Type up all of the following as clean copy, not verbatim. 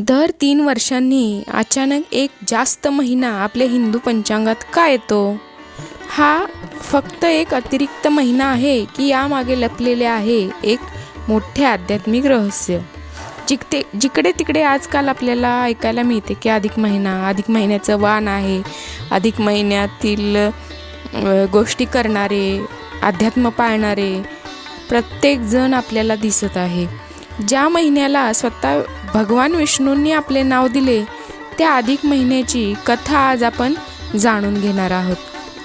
दर 3 वर्षांनी अचानक एक जास्त महिना आपल्या हिंदू पंचांगात का येतो? हा फक्त एक अतिरिक्त महिना आहे की यामागे लपलेले आहे एक मोठे आध्यात्मिक रहस्य? जिकडे तिकडे आजकाल आपल्याला ऐकायला मिळते की अधिक महिन्याचं वाण आहे, अधिक महिन्यातील गोष्टी करणारे, अध्यात्म पाळणारे प्रत्येक जण आपल्याला दिसत आहे. ज्या महिन्याला स्वतः भगवान विष्णूंनी आपले नाव दिले त्या अधिक महिन्याची कथा आज आपण जाणून घेणार आहोत.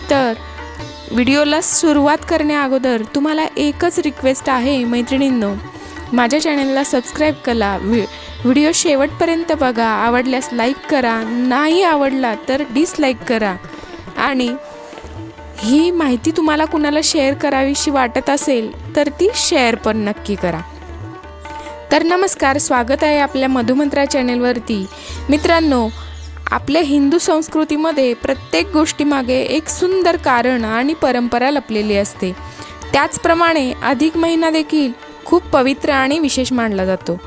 तर व्हिडिओला सुरुवात करण्या अगोदर तुम्हाला एकच रिक्वेस्ट आहे मैत्रिणींनो, माझ्या चॅनलला सबस्क्राईब करा, व्हिडिओ शेवटपर्यंत बघा, आवडल्यास लाईक करा, नाही आवडला तर डिसलाईक करा आणि ही माहिती तुम्हाला कुणाला शेअर करावीशी वाटत असेल तर ती शेअर पण नक्की करा. तर नमस्कार, स्वागत आहे आपल्या मधुमंत्रा चॅनलवरती. मित्रांनो, आपल्या हिंदू संस्कृतीमध्ये प्रत्येक गोष्टीमागे एक सुंदर कारण आणि परंपरा लपलेली असते. त्याचप्रमाणे अधिक महिना देखील खूप पवित्र आणि विशेष मानला जातो.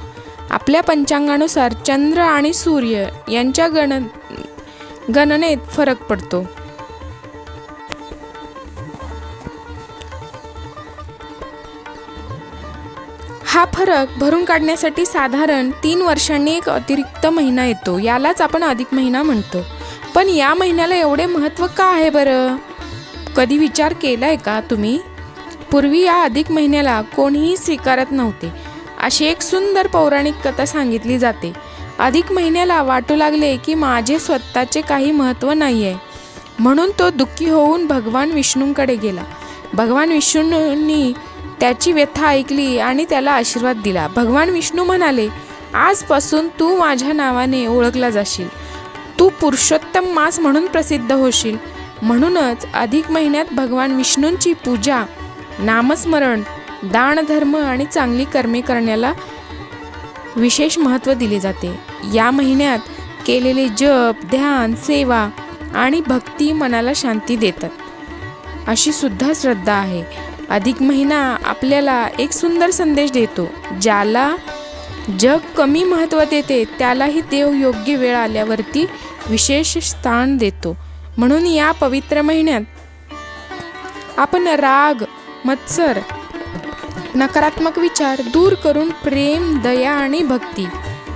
आपल्या पंचांगानुसार चंद्र आणि सूर्य यांच्या गणनेत फरक पडतो. हा फरक भरून काढण्यासाठी साधारण 3 वर्षांनी एक अतिरिक्त महिना येतो. यालाच आपण अधिक महिना म्हणतो. पण या महिन्याला एवढे महत्त्व का आहे बरं? कधी विचार केलाय का तुम्ही? पूर्वी या अधिक महिन्याला कोणीही स्वीकारत नव्हते अशी एक सुंदर पौराणिक कथा सांगितली जाते. अधिक महिन्याला वाटू लागले की माझे स्वतःचे काही महत्त्व नाही आहे, म्हणून तो दुःखी होऊन भगवान विष्णूंकडे गेला. भगवान विष्णूंनी त्याची व्यथा ऐकली आणि त्याला आशीर्वाद दिला. भगवान विष्णू म्हणाले, आजपासून तू माझ्या नावाने ओळखला जाशील, तू पुरुषोत्तम मास म्हणून प्रसिद्ध होशील. म्हणूनच अधिक महिन्यात भगवान विष्णूंची पूजा, नामस्मरण, दानधर्म आणि चांगली कर्मे करण्याला विशेष महत्त्व दिले जाते. या महिन्यात केलेले जप, ध्यान, सेवा आणि भक्ती मनाला शांती देतात अशी सुद्धा श्रद्धा आहे. अधिक महिना आपल्याला एक सुंदर संदेश देतो. ज्याला जग कमी महत्त्व देते त्यालाही देव योग्य वेळ आल्यावरती विशेष स्थान देतो. म्हणून या पवित्र महिन्यात आपण राग, मत्सर, नकारात्मक विचार दूर करून प्रेम, दया आणि भक्ती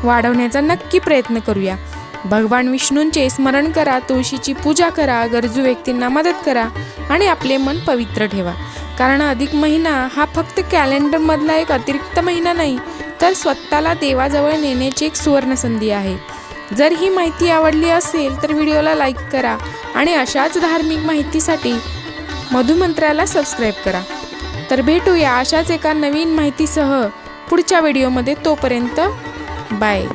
वाढवण्याचा नक्की प्रयत्न करूया. भगवान विष्णूंचे स्मरण करा, तुळशीची पूजा करा, गरजू व्यक्तींना मदत करा आणि आपले मन पवित्र ठेवा. कारण अधिक महिना हा फक्त कॅलेंडरमधला एक अतिरिक्त महिना नाही, तर स्वतःला देवाजवळ नेण्याची एक सुवर्ण संधी आहे. जर ही माहिती आवडली असेल तर व्हिडिओला लाईक करा आणि अशाच धार्मिक माहितीसाठी मधुमंत्राला सबस्क्राईब करा. तर भेटूया अशाच एका नवीन माहितीसह पुढच्या व्हिडिओमध्ये. तोपर्यंत बाय.